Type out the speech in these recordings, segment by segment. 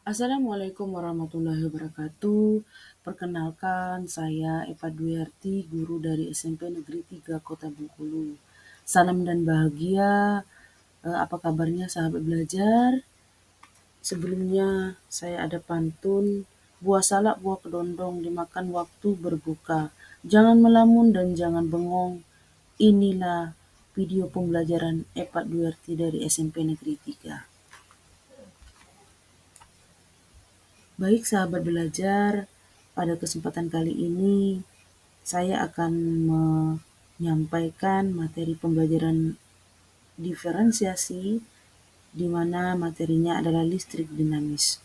Assalamualaikum warahmatullahi wabarakatuh. Perkenalkan, saya Eva Dwiarti, guru dari SMP Negeri 3 Kota Bengkulu. Salam dan bahagia, apa kabarnya sahabat belajar? Sebelumnya saya ada pantun, buah salak buah kedondong dimakan waktu berbuka. Jangan melamun dan jangan bengong. Inilah video pembelajaran Eva Dwiarti dari SMP Negeri 3. Baik sahabat belajar, pada kesempatan kali ini saya akan menyampaikan materi pembelajaran diferensiasi di mana materinya adalah listrik dinamis.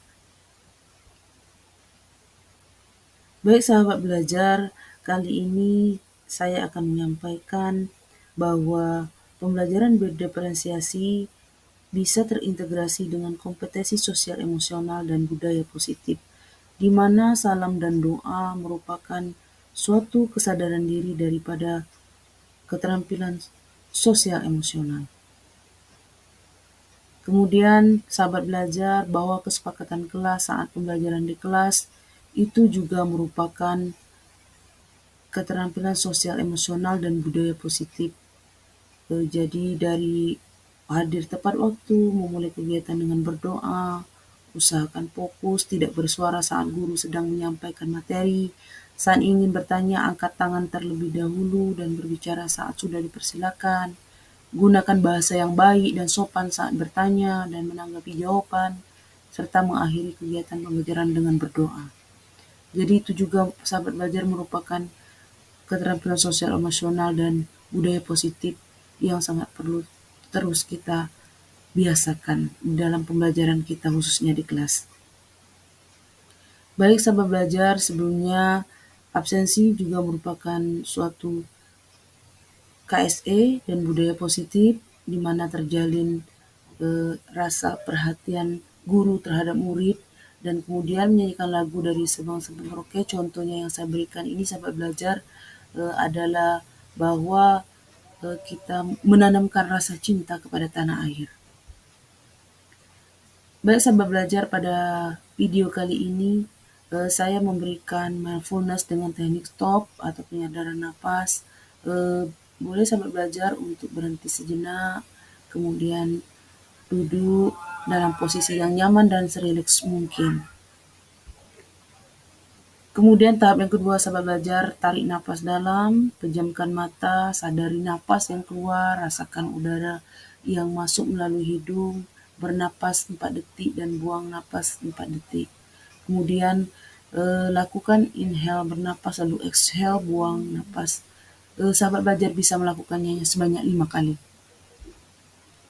Baik sahabat belajar, kali ini saya akan menyampaikan bahwa pembelajaran berdiferensiasi bisa terintegrasi dengan kompetensi sosial emosional dan budaya positif, di mana salam dan doa merupakan suatu kesadaran diri daripada keterampilan sosial emosional. Kemudian sahabat belajar bahwa kesepakatan kelas saat pembelajaran di kelas itu juga merupakan keterampilan sosial emosional dan budaya positif. Jadi dari hadir tepat waktu, memulai kegiatan dengan berdoa, usahakan fokus, tidak bersuara saat guru sedang menyampaikan materi, saat ingin bertanya angkat tangan terlebih dahulu dan berbicara saat sudah dipersilakan, gunakan bahasa yang baik dan sopan saat bertanya dan menanggapi jawaban, serta mengakhiri kegiatan pembelajaran dengan berdoa. Jadi itu juga sahabat belajar merupakan keterampilan sosial emosional dan budaya positif yang sangat perlu terus kita biasakan dalam pembelajaran kita khususnya di kelas. Baik sahabat belajar, sebelumnya absensi juga merupakan suatu KSE dan budaya positif di mana terjalin rasa perhatian guru terhadap murid dan kemudian menyanyikan lagu dari Sabang Merauke. Contohnya yang saya berikan ini sahabat belajar adalah bahwa kita menanamkan rasa cinta kepada tanah air. Baik sahabat belajar, pada video kali ini saya memberikan mindfulness dengan teknik stop atau penyadaran napas. Boleh sahabat belajar untuk berhenti sejenak, kemudian duduk dalam posisi yang nyaman dan serileks mungkin. Kemudian tahap yang kedua sahabat belajar, tarik napas dalam, pejamkan mata, sadari napas yang keluar, rasakan udara yang masuk melalui hidung, bernapas 4 detik dan buang napas 4 detik. Kemudian lakukan inhale bernapas, lalu exhale buang napas. Sahabat belajar bisa melakukannya sebanyak 5 kali.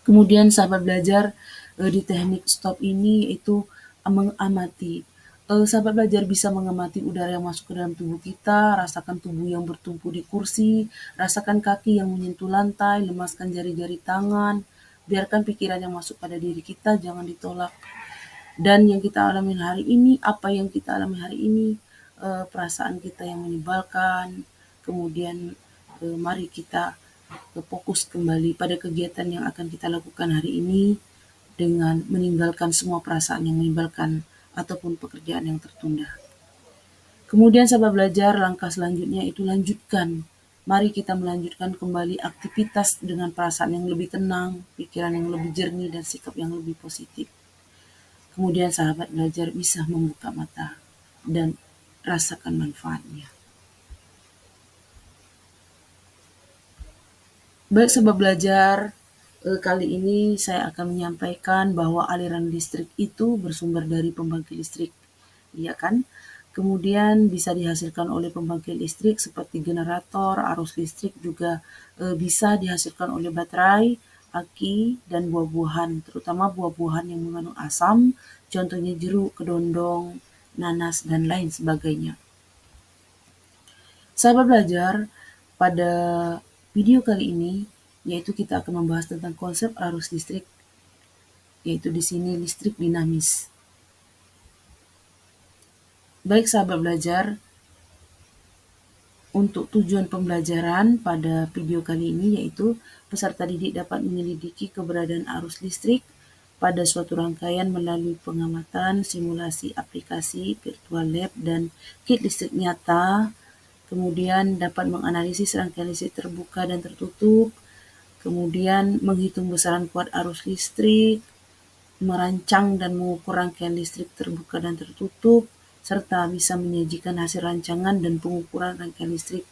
Kemudian sahabat belajar di teknik stop ini yaitu mengamati. Sahabat belajar bisa mengamati udara yang masuk ke dalam tubuh kita, rasakan tubuh yang bertumpu di kursi, rasakan kaki yang menyentuh lantai, lemaskan jari-jari tangan, biarkan pikiran yang masuk pada diri kita, jangan ditolak. Dan yang kita alami hari ini, apa yang kita alami hari ini, perasaan kita yang menyebalkan, kemudian mari kita fokus kembali pada kegiatan yang akan kita lakukan hari ini dengan meninggalkan semua perasaan yang menyebalkan ataupun pekerjaan yang tertunda. Kemudian sahabat belajar, langkah selanjutnya itu lanjutkan. Mari kita melanjutkan kembali aktivitas dengan perasaan yang lebih tenang, pikiran yang lebih jernih, dan sikap yang lebih positif. Kemudian sahabat belajar bisa membuka mata dan rasakan manfaatnya. Baik sahabat belajar, kali ini saya akan menyampaikan bahwa aliran listrik itu bersumber dari pembangkit listrik, ya kan? Kemudian bisa dihasilkan oleh pembangkit listrik seperti generator, arus listrik juga bisa dihasilkan oleh baterai, aki, dan buah-buahan, terutama buah-buahan yang mengandung asam, contohnya jeruk, kedondong, nanas, dan lain sebagainya. Sahabat belajar, pada video kali ini, yaitu kita akan membahas tentang konsep arus listrik, yaitu di sini listrik dinamis. Baik sahabat belajar, untuk tujuan pembelajaran pada video kali ini yaitu peserta didik dapat menyelidiki keberadaan arus listrik pada suatu rangkaian melalui pengamatan, simulasi aplikasi, virtual lab, dan kit listrik nyata. Kemudian dapat menganalisis rangkaian listrik terbuka dan tertutup, kemudian menghitung besaran kuat arus listrik, merancang dan mengukur rangkaian listrik terbuka dan tertutup, serta bisa menyajikan hasil rancangan dan pengukuran rangkaian listrik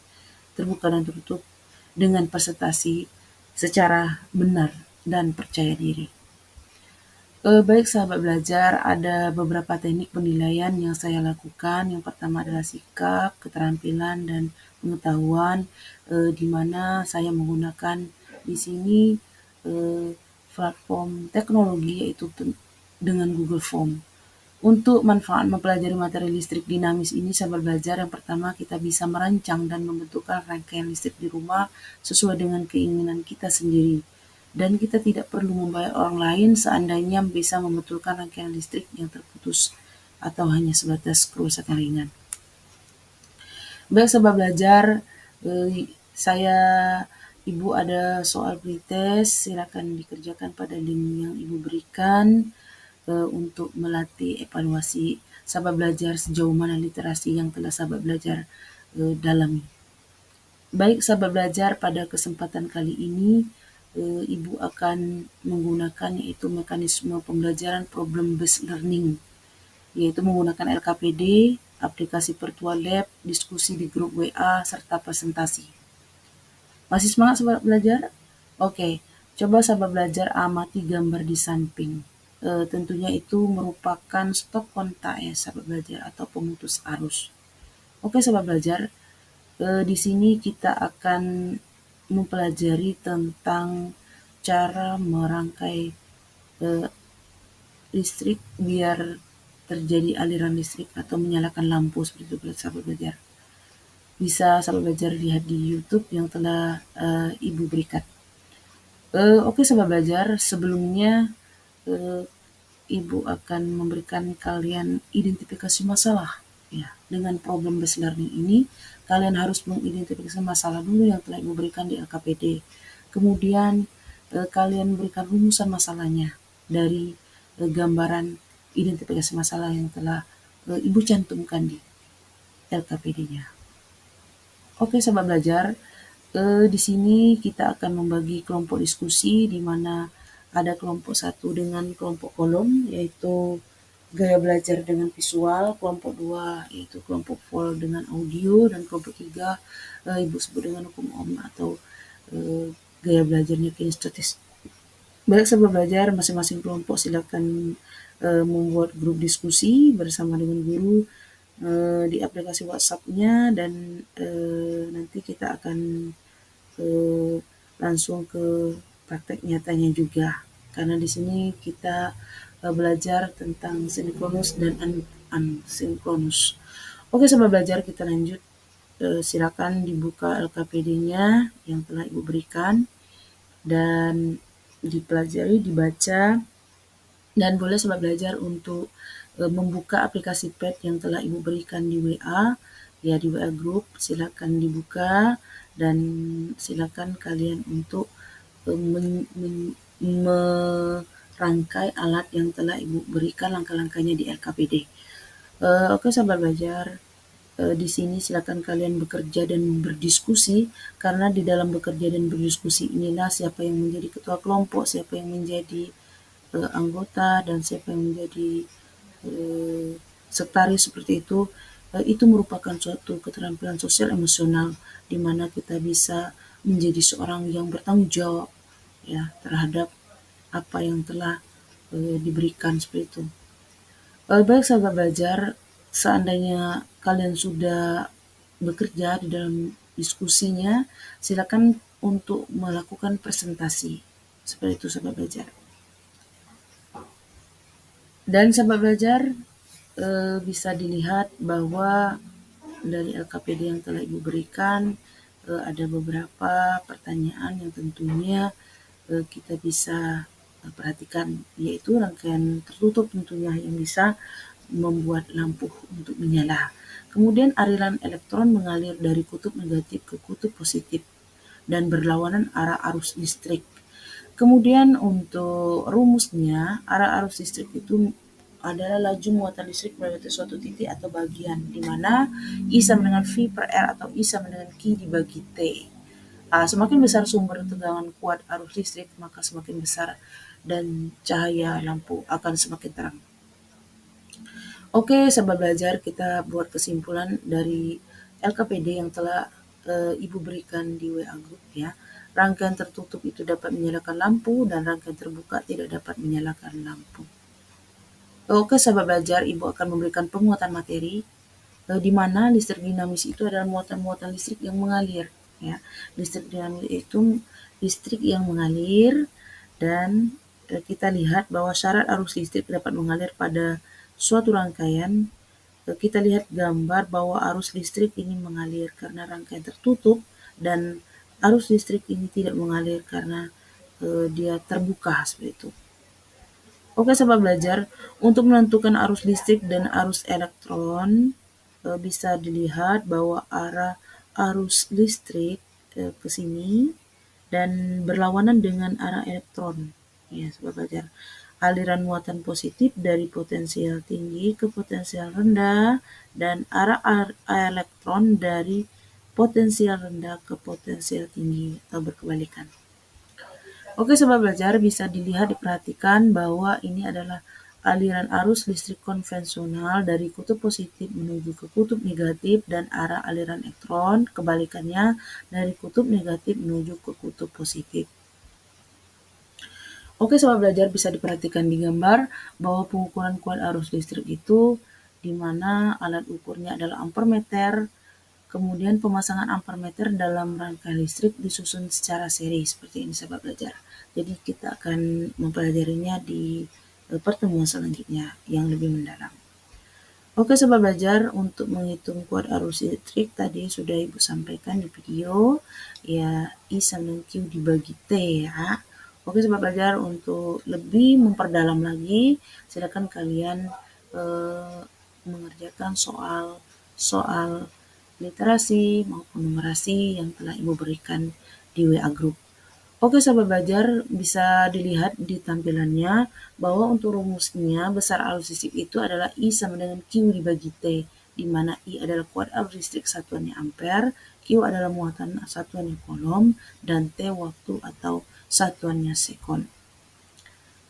terbuka dan tertutup dengan presentasi secara benar dan percaya diri. Baik sahabat belajar, ada beberapa teknik penilaian yang saya lakukan. Yang pertama adalah sikap, keterampilan, dan pengetahuan, di mana saya menggunakan di sini platform teknologi yaitu dengan Google Form. Untuk manfaat mempelajari materi listrik dinamis ini, sahabat belajar, yang pertama kita bisa merancang dan membentukkan rangkaian listrik di rumah sesuai dengan keinginan kita sendiri. Dan kita tidak perlu membayar orang lain seandainya bisa membetulkan rangkaian listrik yang terputus atau hanya sebatas kerusakan ringan. Baik sahabat belajar, saya Ibu ada soal pretest, silakan dikerjakan pada link yang Ibu berikan untuk melatih evaluasi sahabat belajar sejauh mana literasi yang telah sahabat belajar dalami. Baik sahabat belajar, pada kesempatan kali ini Ibu akan menggunakan yaitu mekanisme pembelajaran problem based learning, yaitu menggunakan LKPD, aplikasi virtual lab, diskusi di grup WA, serta presentasi. Masih semangat sahabat belajar? Oke, coba sahabat belajar amati gambar di samping. Tentunya itu merupakan stop kontak ya sahabat belajar atau pemutus arus. Oke sahabat belajar, di sini kita akan mempelajari tentang cara merangkai listrik biar terjadi aliran listrik atau menyalakan lampu seperti itu sahabat belajar. Bisa sahabat belajar lihat di YouTube yang telah Ibu berikan. Oke sahabat belajar, sebelumnya Ibu akan memberikan kalian identifikasi masalah. Ya, dengan problem based learning ini, kalian harus mengidentifikasi masalah dulu yang telah Ibu berikan di LKPD. Kemudian kalian berikan rumusan masalahnya dari gambaran identifikasi masalah yang telah Ibu cantumkan di LKPD-nya. Oke sahabat belajar, di sini kita akan membagi kelompok diskusi di mana ada kelompok 1 dengan kelompok kolom yaitu gaya belajar dengan visual, kelompok 2 yaitu kelompok vol dengan audio, dan kelompok 3 Ibu sebut dengan hukum Ohm atau gaya belajarnya kinestetis. Baik sahabat belajar, masing-masing kelompok silakan membuat grup diskusi bersama dengan guru di aplikasi WhatsApp-nya, dan nanti kita akan langsung ke praktek nyatanya juga, karena di sini kita belajar tentang sinkronus dan asinkronus. Oke sahabat belajar, kita lanjut. Silakan dibuka LKPD-nya yang telah Ibu berikan dan dipelajari, dibaca, dan boleh sahabat belajar untuk membuka aplikasi pad yang telah Ibu berikan di WA, ya di WA group, silakan dibuka dan silakan kalian untuk merangkai alat yang telah Ibu berikan langkah-langkahnya di LKPD. Oke sahabat belajar, di sini silakan kalian bekerja dan berdiskusi, karena di dalam bekerja dan berdiskusi inilah siapa yang menjadi ketua kelompok, siapa yang menjadi anggota, dan siapa yang menjadi sekretaris seperti itu merupakan suatu keterampilan sosial emosional di mana kita bisa menjadi seorang yang bertanggung jawab ya terhadap apa yang telah diberikan seperti itu. Baik sahabat belajar, seandainya kalian sudah bekerja di dalam diskusinya, silakan untuk melakukan presentasi. Seperti itu sahabat belajar. Dan sahabat belajar, bisa dilihat bahwa dari LKPD yang telah Ibu berikan ada beberapa pertanyaan yang tentunya kita bisa perhatikan, yaitu rangkaian tertutup tentunya yang bisa membuat lampu untuk menyala. Kemudian aliran elektron mengalir dari kutub negatif ke kutub positif dan berlawanan arah arus listrik. Kemudian untuk rumusnya, arah arus listrik itu adalah laju muatan listrik melewati suatu titik atau bagian, di mana I sama dengan V per R atau I sama dengan Q dibagi T. Semakin besar sumber tegangan kuat arus listrik, maka semakin besar dan cahaya lampu akan semakin terang. Oke, sahabat belajar, kita buat kesimpulan dari LKPD yang telah Ibu berikan di WA Group ya. Rangkaian tertutup itu dapat menyalakan lampu dan rangkaian terbuka tidak dapat menyalakan lampu. Oke, sahabat belajar, Ibu akan memberikan penguatan materi di mana listrik dinamis itu adalah muatan-muatan listrik yang mengalir ya. Listrik dinamis itu listrik yang mengalir dan kita lihat bahwa syarat arus listrik dapat mengalir pada suatu rangkaian. Kita lihat gambar bahwa arus listrik ini mengalir karena rangkaian tertutup dan arus listrik ini tidak mengalir karena dia terbuka seperti itu. Oke, sahabat belajar, untuk menentukan arus listrik dan arus elektron bisa dilihat bahwa arah arus listrik ke sini dan berlawanan dengan arah elektron. Ya, sahabat belajar. Aliran muatan positif dari potensial tinggi ke potensial rendah dan arah elektron dari potensial rendah ke potensial tinggi atau berkebalikan. Oke, sobat belajar, bisa dilihat diperhatikan bahwa ini adalah aliran arus listrik konvensional dari kutub positif menuju ke kutub negatif dan arah aliran elektron kebalikannya dari kutub negatif menuju ke kutub positif. Oke, sobat belajar, bisa diperhatikan di gambar bahwa pengukuran kuat arus listrik itu di mana alat ukurnya adalah ampermeter. Kemudian pemasangan ampermeter dalam rangkaian listrik disusun secara seri seperti ini, sahabat belajar. Jadi kita akan mempelajarinya di pertemuan selanjutnya yang lebih mendalam. Oke, sahabat belajar, untuk menghitung kuat arus listrik tadi sudah Ibu sampaikan di video ya, I sama dengan Q dibagi T ya. Oke, sahabat belajar, untuk lebih memperdalam lagi silakan kalian mengerjakan soal literasi maupun numerasi yang telah Ibu berikan di WA Group. Oke, sahabat belajar, bisa dilihat di tampilannya bahwa untuk rumusnya besar arus listrik itu adalah I sama dengan Q dibagi T, di mana I adalah kuat arus listrik satuannya ampere, Q adalah muatan satuannya kolom, dan T waktu atau satuannya sekon.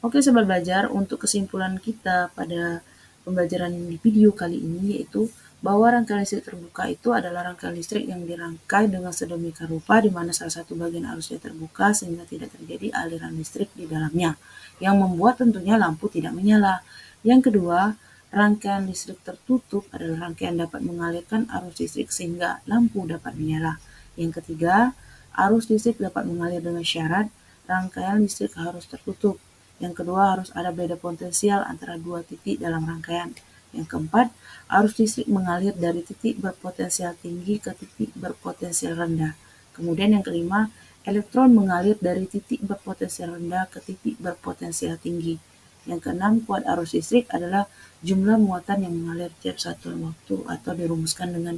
Oke, sahabat belajar, untuk kesimpulan kita pada pembelajaran di video kali ini yaitu bahwa rangkaian listrik terbuka itu adalah rangkaian listrik yang dirangkai dengan sedemikian rupa di mana salah satu bagian arusnya terbuka sehingga tidak terjadi aliran listrik di dalamnya, yang membuat tentunya lampu tidak menyala. Yang kedua, rangkaian listrik tertutup adalah rangkaian dapat mengalirkan arus listrik sehingga lampu dapat menyala. Yang ketiga, arus listrik dapat mengalir dengan syarat rangkaian listrik harus tertutup. Yang kedua, harus ada beda potensial antara dua titik dalam rangkaian. Yang keempat, arus listrik mengalir dari titik berpotensial tinggi ke titik berpotensial rendah. Kemudian yang kelima, elektron mengalir dari titik berpotensial rendah ke titik berpotensial tinggi. Yang keenam, kuat arus listrik adalah jumlah muatan yang mengalir tiap satuan waktu atau dirumuskan dengan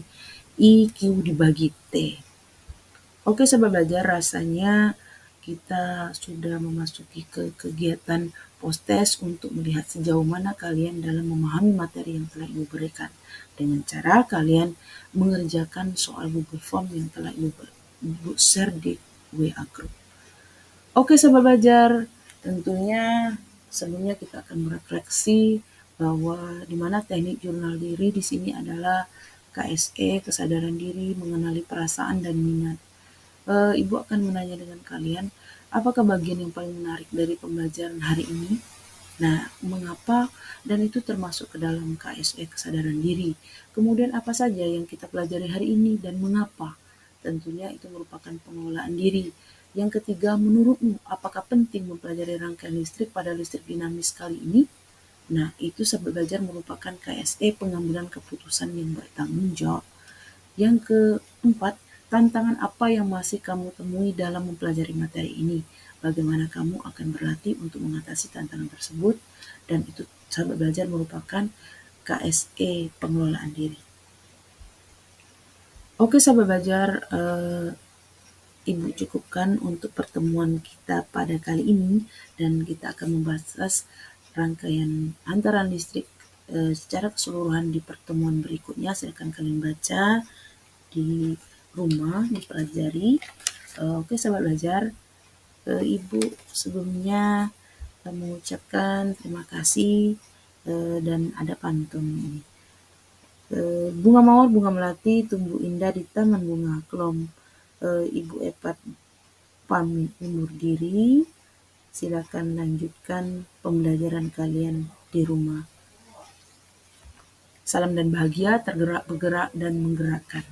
IQ dibagi T. Oke, sahabat belajar, rasanya kita sudah memasuki ke kegiatan post-test untuk melihat sejauh mana kalian dalam memahami materi yang telah Ibu berikan dengan cara kalian mengerjakan soal Google Form yang telah Ibu share di WA Group. Oke, sahabat belajar, tentunya sebelumnya kita akan merefleksi bahwa di mana teknik jurnal diri di sini adalah KSE, kesadaran diri, mengenali perasaan dan minat. Ibu akan menanya dengan kalian, apakah bagian yang paling menarik dari pembelajaran hari ini? Nah, mengapa? Dan itu termasuk ke dalam KSE, kesadaran diri. Kemudian apa saja yang kita pelajari hari ini dan mengapa? Tentunya itu merupakan pengelolaan diri. Yang ketiga, menurutmu apakah penting mempelajari rangkaian listrik pada listrik dinamis kali ini? Nah, itu sahabat belajar merupakan KSE, pengambilan keputusan yang bertanggung jawab. Yang keempat, tantangan apa yang masih kamu temui dalam mempelajari materi ini? Bagaimana kamu akan berlatih untuk mengatasi tantangan tersebut? Dan itu sahabat belajar merupakan KSE, pengelolaan diri. Oke, sahabat belajar, Ibu cukupkan untuk pertemuan kita pada kali ini, dan kita akan membahas rangkaian hantaran listrik secara keseluruhan di pertemuan berikutnya. Silakan kalian baca di rumah, dipelajari. Oke, sahabat belajar, Ibu sebelumnya mengucapkan terima kasih dan ada pantun ini. Bunga mawar, bunga melati, tumbuh indah di taman bunga Klom. Ibu Epat pamit undur diri. Silakan lanjutkan pembelajaran kalian di rumah. Salam dan bahagia, tergerak, bergerak, dan menggerakkan.